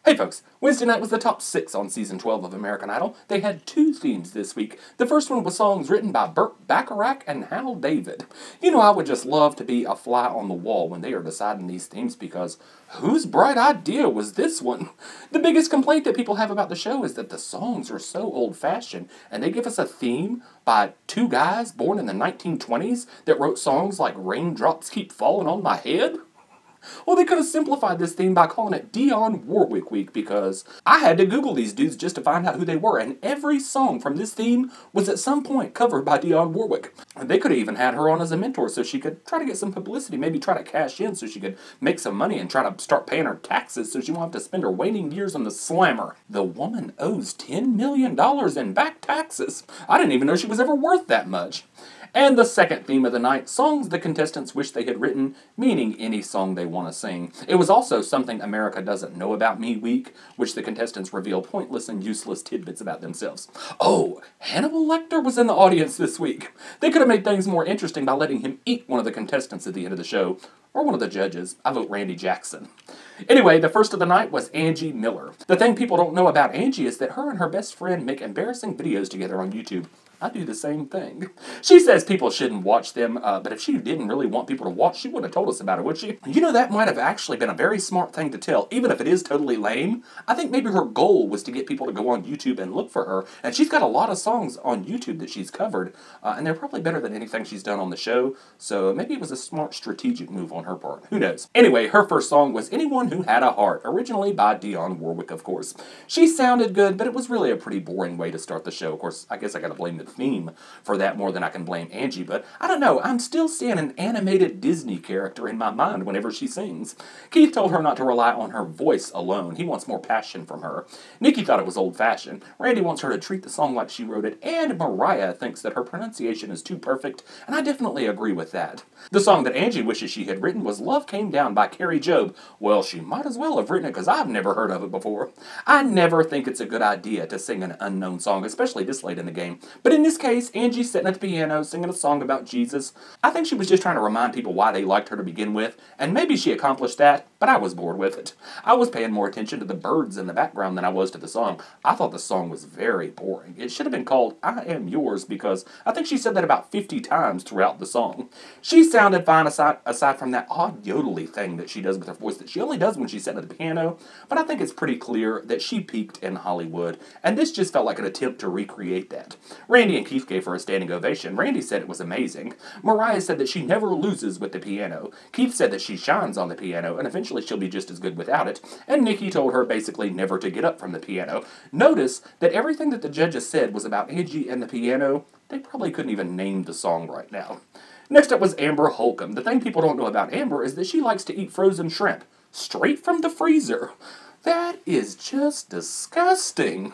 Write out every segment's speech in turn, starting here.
Hey folks, Wednesday night was the top 6 on season 12 of American Idol. They had 2 themes this week. The first one was songs written by Burt, Bacharach, and David. You know, I would just love to be a fly on the wall when they are deciding these themes because whose bright idea was this one? The biggest complaint that people have about the show is that the songs are so old-fashioned and they give us a theme by 2 guys born in the 1920s that wrote songs like Raindrops Keep Falling on My Head. Well, they could have simplified this theme by calling it Dionne Warwick Week because I had to Google these dudes just to find out who they were, and every song from this theme was at some point covered by Dionne Warwick. They could have even had her on as a mentor so she could try to get some publicity, maybe try to cash in so she could make some money and try to start paying her taxes so she won't have to spend her waning years on the slammer. The woman owes $10 million in back taxes. I didn't even know she was ever worth that much. And the second theme of the night, songs the contestants wish they had written, meaning any song they want to sing. It was also Something America Doesn't Know About Me week, which the contestants reveal pointless and useless tidbits about themselves. Oh, Hannibal Lecter was in the audience this week. They could have made things more interesting by letting him eat one of the contestants at the end of the show, or one of the judges. I vote Randy Jackson. Anyway, the first of the night was Angie Miller. The thing people don't know about Angie is that her and her best friend make embarrassing videos together on YouTube. I do the same thing. She says people shouldn't watch them, but if she didn't really want people to watch, she wouldn't have told us about it, would she? You know, that might have actually been a very smart thing to tell, even if it is totally lame. I think maybe her goal was to get people to go on YouTube and look for her, and she's got a lot of songs on YouTube that she's covered, and they're probably better than anything she's done on the show, so maybe it was a smart strategic move on her part. Who knows? Anyway, her first song was Anyone Who Had a Heart, originally by Dionne Warwick, of course. She sounded good, but it was really a pretty boring way to start the show. Of course, I guess I gotta blame the theme for that more than I can blame Angie, but I don't know, I'm still seeing an animated Disney character in my mind whenever she sings. Keith told her not to rely on her voice alone. He wants more passion from her. Nicki thought it was old-fashioned. Randy wants her to treat the song like she wrote it, and Mariah thinks that her pronunciation is too perfect, and I definitely agree with that. The song that Angie wishes she had written was Love Came Down by Carrie Job. Well, she might as well have written it because I've never heard of it before. I never think it's a good idea to sing an unknown song, especially this late in the game, but in this case, Angie's sitting at the piano singing a song about Jesus. I think she was just trying to remind people why they liked her to begin with, and maybe she accomplished that, but I was bored with it. I was paying more attention to the birds in the background than I was to the song. I thought the song was very boring. It should have been called I Am Yours because I think she said that about 50 times throughout the song. She sounded fine aside from that odd yodely thing that she does with her voice that she only does when she's sitting at the piano, but I think it's pretty clear that she peaked in Hollywood, and this just felt like an attempt to recreate that. Randy and Keith gave her a standing ovation. Randy said it was amazing. Mariah said that she never loses with the piano. Keith said that she shines on the piano, and eventually she'll be just as good without it. And Nicki told her basically never to get up from the piano. Notice that everything that the judges said was about Angie and the piano. They probably couldn't even name the song right now. Next up was Amber Holcomb. The thing people don't know about Amber is that she likes to eat frozen shrimp straight from the freezer. That is just disgusting.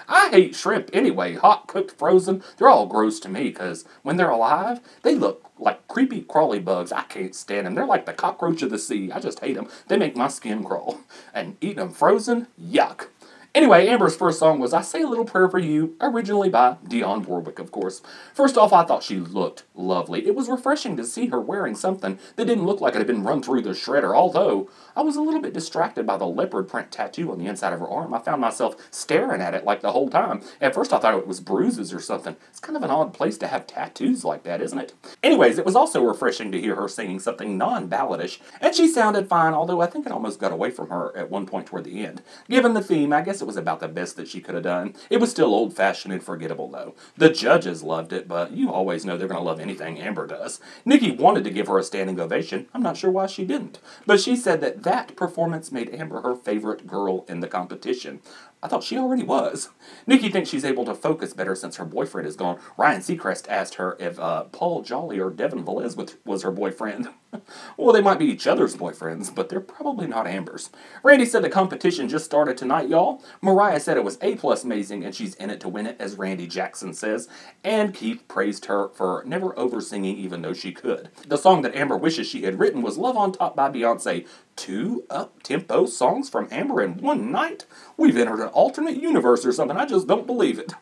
I hate shrimp anyway, hot, cooked, frozen. They're all gross to me because when they're alive, they look like creepy crawly bugs. I can't stand them. They're like the cockroach of the sea. I just hate them. They make my skin crawl. And eating them frozen? Yuck. Anyway, Amber's first song was I Say a Little Prayer for You, originally by Dionne Warwick, of course. First off, I thought she looked lovely. It was refreshing to see her wearing something that didn't look like it had been run through the shredder, although I was a little bit distracted by the leopard print tattoo on the inside of her arm. I found myself staring at it like the whole time. At first I thought it was bruises or something. It's kind of an odd place to have tattoos like that, isn't it? Anyways, it was also refreshing to hear her singing something non-balladish, and she sounded fine, although I think it almost got away from her at one point toward the end. Given the theme, I guess it was about the best that she could have done. It was still old-fashioned and forgettable, though. The judges loved it, but you always know they're going to love anything Amber does. Nicki wanted to give her a standing ovation. I'm not sure why she didn't. But she said that performance made Amber her favorite girl in the competition. I thought she already was. Nicki thinks she's able to focus better since her boyfriend is gone. Ryan Seacrest asked her if Paul Jolly or Devin Velez was her boyfriend. Well, they might be each other's boyfriends, but they're probably not Amber's. Randy said the competition just started tonight, y'all. Mariah said it was A+ amazing, and she's in it to win it, as Randy Jackson says. And Keith praised her for never over-singing even though she could. The song that Amber wishes she had written was Love on Top by Beyonce. 2 up-tempo songs from Amber in one night? We've entered an alternate universe or something. I just don't believe it.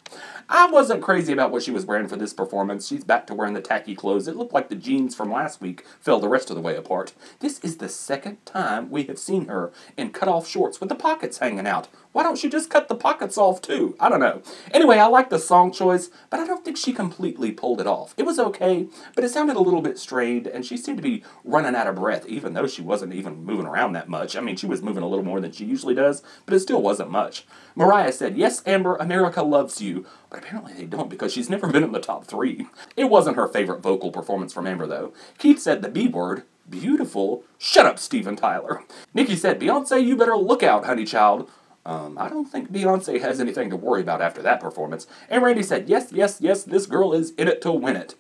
I wasn't crazy about what she was wearing for this performance. She's back to wearing the tacky clothes. It looked like the jeans from last week fell the rest of the way apart. This is the second time we have seen her in cut-off shorts with the pockets hanging out. Why don't she just cut the pockets off too? I don't know. Anyway, I like the song choice, but I don't think she completely pulled it off. It was okay, but it sounded a little bit strained, and she seemed to be running out of breath, even though she wasn't even moving around that much. I mean, she was moving a little more than she usually does, but it still wasn't much. Mariah said, "Yes, Amber, America loves you," but apparently they don't because she's never been in the top 3. It wasn't her favorite vocal performance from Amber, though. Keith said the B word, beautiful. Shut up, Steven Tyler. Nicki said, "Beyonce, you better look out, honey child." I don't think Beyonce has anything to worry about after that performance. And Randy said, "Yes, yes, yes, this girl is in it to win it."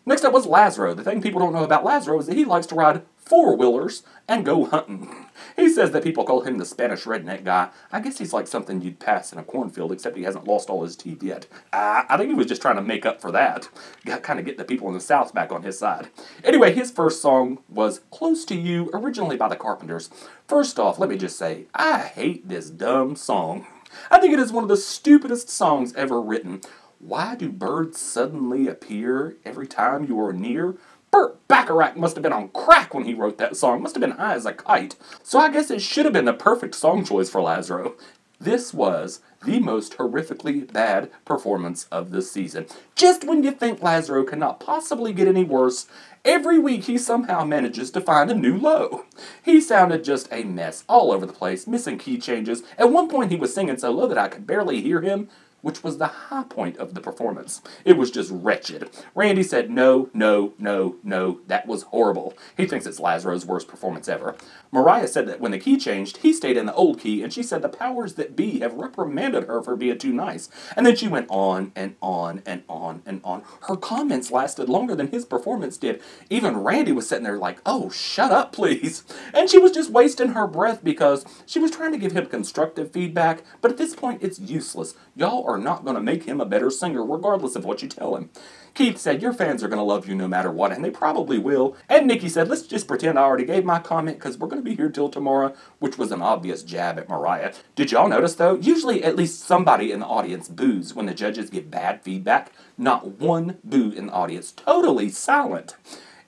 Next up was Lazaro. The thing people don't know about Lazaro is that he likes to ride 4-wheelers and go hunting. He says that people call him the Spanish redneck guy. I guess he's like something you'd pass in a cornfield, except he hasn't lost all his teeth yet. I think he was just trying to make up for that. Kind of get the people in the South back on his side. Anyway, his first song was Close to You, originally by the Carpenters. First off, let me just say, I hate this dumb song. I think it is one of the stupidest songs ever written. Why do birds suddenly appear every time you are near? Burt Bacharach must have been on crack when he wrote that song. Must have been high as a kite. So I guess it should have been the perfect song choice for Lazaro. This was the most horrifically bad performance of the season. Just when you think Lazaro cannot possibly get any worse, every week he somehow manages to find a new low. He sounded just a mess all over the place, missing key changes. At one point he was singing so low that I could barely hear him, which was the high point of the performance. It was just wretched. Randy said, "No, no, no, no, that was horrible." He thinks it's Lazaro's worst performance ever. Mariah said that when the key changed, he stayed in the old key, and she said the powers that be have reprimanded her for being too nice. And then she went on and on and on and on. Her comments lasted longer than his performance did. Even Randy was sitting there like, "Oh, shut up, please." And she was just wasting her breath because she was trying to give him constructive feedback, but at this point, it's useless. Y'all are not going to make him a better singer regardless of what you tell him. Keith said, "Your fans are going to love you no matter what," and they probably will. And Nicki said, "Let's just pretend I already gave my comment because we're going to be here till tomorrow," which was an obvious jab at Mariah. Did y'all notice, though? Usually at least somebody in the audience boos when the judges give bad feedback. Not one boo in the audience. Totally silent.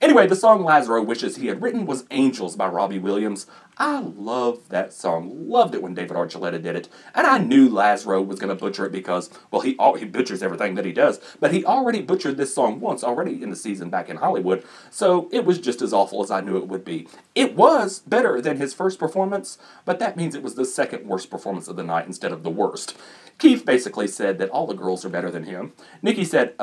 Anyway, the song Lazaro wishes he had written was Angels by Robbie Williams. I love that song. Loved it when David Archuleta did it. And I knew Lazaro was going to butcher it because, well, he butchers everything that he does. But he already butchered this song once already in the season back in Hollywood. So it was just as awful as I knew it would be. It was better than his first performance, but that means it was the second worst performance of the night instead of the worst. Keith basically said that all the girls are better than him. Nicki said,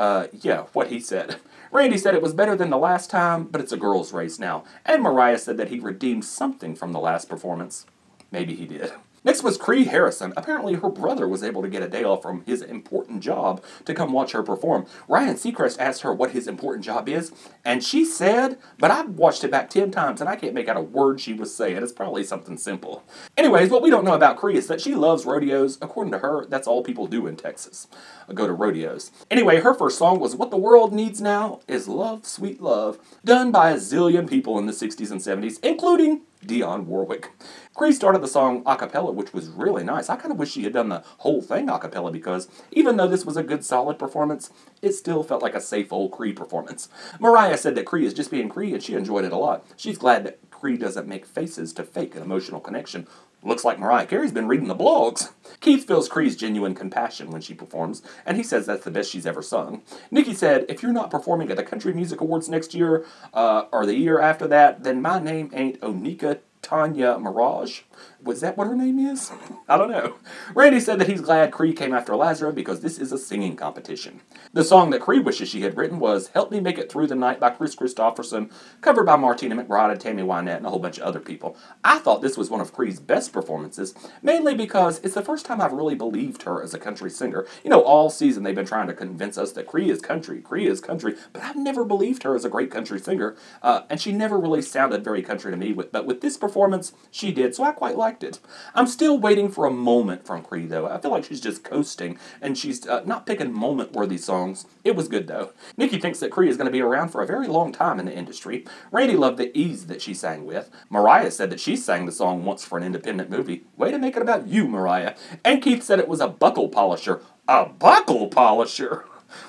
yeah, what he said. Randy said it was better than the last time, but it's a girls' race now. And Mariah said that he redeemed something from the last performance. Maybe he did. Next was Kree Harrison. Apparently her brother was able to get a day off from his important job to come watch her perform. Ryan Seacrest asked her what his important job is, and she said, but I've watched it back 10 times and I can't make out a word she was saying. It's probably something simple. Anyways, what we don't know about Kree is that she loves rodeos. According to her, that's all people do in Texas. Go to rodeos. Anyway, her first song was What the World Needs Now is Love, Sweet Love, done by a zillion people in the 60s and 70s, including Dionne Warwick. Kree started the song a cappella, which was really nice. I kind of wish she had done the whole thing a cappella because even though this was a good, solid performance, it still felt like a safe old Kree performance. Mariah said that Kree is just being Kree and she enjoyed it a lot. She's glad that Kree doesn't make faces to fake an emotional connection. Looks like Mariah Carey's been reading the blogs. Keith feels Kree's genuine compassion when she performs, and he says that's the best she's ever sung. Nicki said, if you're not performing at the Country Music Awards next year, or the year after that, then my name ain't Onika Tanya Mirage. Was that what her name is? I don't know. Randy said that he's glad Kree came after Lazaro because this is a singing competition. The song that Kree wishes she had written was Help Me Make It Through the Night by Chris Christopherson, covered by Martina McBride and Tammy Wynette and a whole bunch of other people. I thought this was one of Kree's best performances, mainly because it's the first time I've really believed her as a country singer. You know, all season they've been trying to convince us that Kree is country, but I've never believed her as a great country singer, and she never really sounded very country to me, but with this performance, she did, so I quite like liked it. I'm still waiting for a moment from Kree, though. I feel like she's just coasting, and she's not picking moment-worthy songs. It was good, though. Nicki thinks that Kree is going to be around for a very long time in the industry. Randy loved the ease that she sang with. Mariah said that she sang the song once for an independent movie. Way to make it about you, Mariah. And Keith said it was a buckle polisher. A buckle polisher?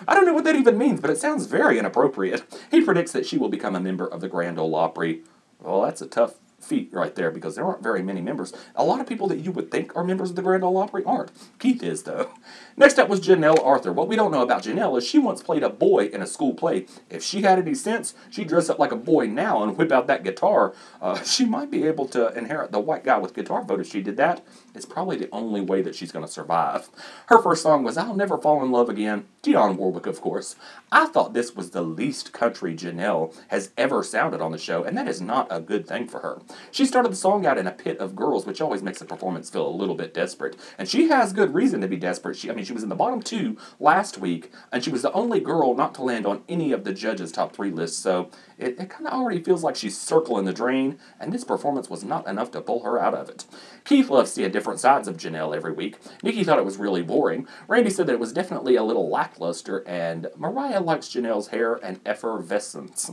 I don't know what that even means, but it sounds very inappropriate. He predicts that she will become a member of the Grand Ole Opry. Well, that's a tough feat right there, because there aren't very many members. A lot of people that you would think are members of the Grand Ole Opry aren't. Keith is, though. Next up was Janelle Arthur. What we don't know about Janelle is she once played a boy in a school play. If she had any sense, she'd dress up like a boy now and whip out that guitar. She might be able to inherit the white guy with guitar vote if she did that. It's probably the only way that she's going to survive. Her first song was I'll Never Fall in Love Again. Dionne Warwick, of course. I thought this was the least country Janelle has ever sounded on the show, and that is not a good thing for her. She started the song out in a pit of girls, which always makes the performance feel a little bit desperate. And she has good reason to be desperate. She was in the bottom 2 last week, and she was the only girl not to land on any of the judges' top 3 lists, so it kind of already feels like she's circling the drain, and this performance was not enough to pull her out of it. Keith loves seeing different sides of Janelle every week. Nicki thought it was really boring. Randy said that it was definitely a little lackluster, and Mariah likes Janelle's hair and effervescence.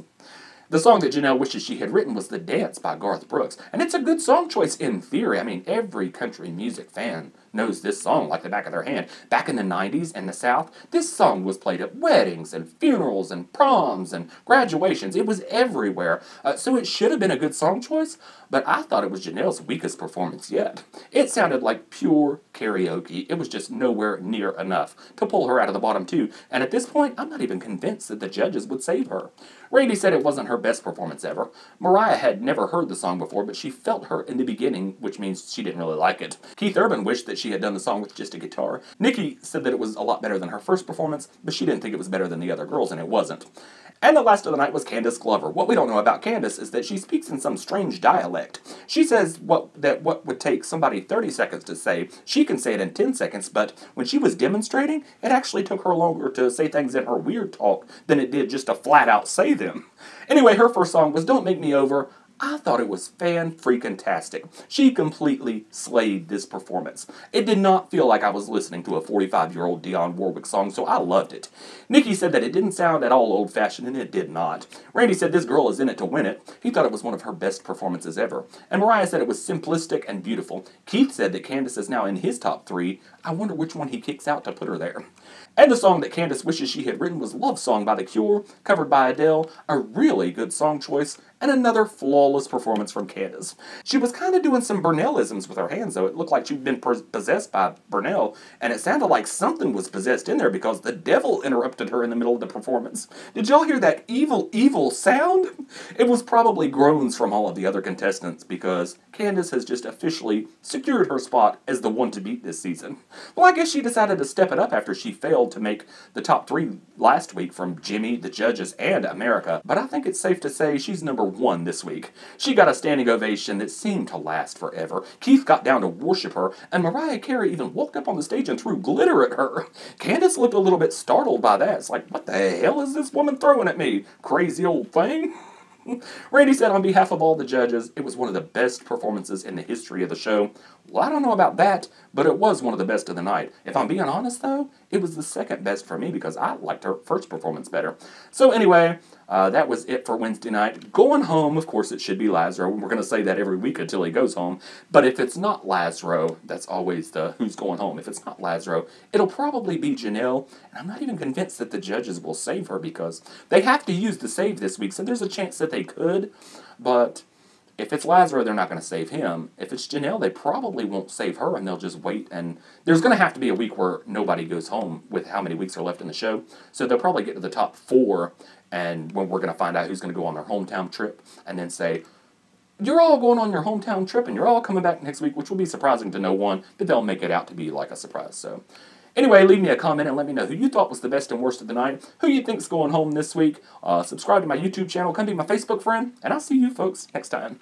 The song that Janelle wishes she had written was The Dance by Garth Brooks, and it's a good song choice in theory. I mean, every country music fan knows this song like the back of their hand. Back in the 90s in the South, this song was played at weddings and funerals and proms and graduations. It was everywhere, so it should have been a good song choice, but I thought it was Janelle's weakest performance yet. It sounded like pure karaoke. It was just nowhere near enough to pull her out of the bottom 2, and at this point, I'm not even convinced that the judges would save her. Randy said it wasn't her best performance ever. Mariah had never heard the song before, but she felt her in the beginning, which means she didn't really like it. Keith Urban wished that she had done the song with just a guitar. Nicki said that it was a lot better than her first performance, but she didn't think it was better than the other girls, and it wasn't. And the last of the night was Candice Glover. What we don't know about Candice is that she speaks in some strange dialect. She says what would take somebody 30 seconds to say, she can say it in 10 seconds, but when she was demonstrating, it actually took her longer to say things in her weird talk than it did just to flat out say them. Anyway, her first song was Don't Make Me Over. I thought it was fan-freaking-tastic. She completely slayed this performance. It did not feel like I was listening to a 45-year-old Dionne Warwick song, so I loved it. Nicki said that it didn't sound at all old-fashioned, and it did not. Randy said this girl is in it to win it. He thought it was one of her best performances ever. And Mariah said it was simplistic and beautiful. Keith said that Candice is now in his top 3. I wonder which one he kicks out to put her there. And the song that Candice wishes she had written was Love Song by The Cure, covered by Adele. A really good song choice, and another flawless performance from Candice. She was kind of doing some Burnellisms with her hands, though. It looked like she'd been possessed by Burnell, and it sounded like something was possessed in there because the devil interrupted her in the middle of the performance. Did y'all hear that evil, evil sound? It was probably groans from all of the other contestants because Candice has just officially secured her spot as the one to beat this season. Well, I guess she decided to step it up after she failed to make the top 3 last week from Jimmy, the judges, and America, but I think it's safe to say she's number 1 this week. She got a standing ovation that seemed to last forever. Keith got down to worship her, and Mariah Carey even walked up on the stage and threw glitter at her. Candice looked a little bit startled by that. It's like, what the hell is this woman throwing at me? Crazy old thing. Randy said on behalf of all the judges, it was one of the best performances in the history of the show. Well, I don't know about that, but it was one of the best of the night. If I'm being honest, though, it was the second best for me because I liked her first performance better. So anyway, that was it for Wednesday night. Going home, of course, it should be Lazaro. We're going to say that every week until he goes home. But if it's not Lazaro, that's always the who's going home. If it's not Lazaro, it'll probably be Janelle. And I'm not even convinced that the judges will save her because they have to use the save this week. So there's a chance that they could. But if it's Lazaro, they're not going to save him. If it's Janelle, they probably won't save her, and they'll just wait. And there's going to have to be a week where nobody goes home with how many weeks are left in the show. So they'll probably get to the top 4, and when we're going to find out who's going to go on their hometown trip, and then say, you're all going on your hometown trip, and you're all coming back next week, which will be surprising to no one, but they'll make it out to be like a surprise. So anyway, leave me a comment and let me know who you thought was the best and worst of the night, who you think's going home this week. Subscribe to my YouTube channel, come be my Facebook friend, and I'll see you folks next time.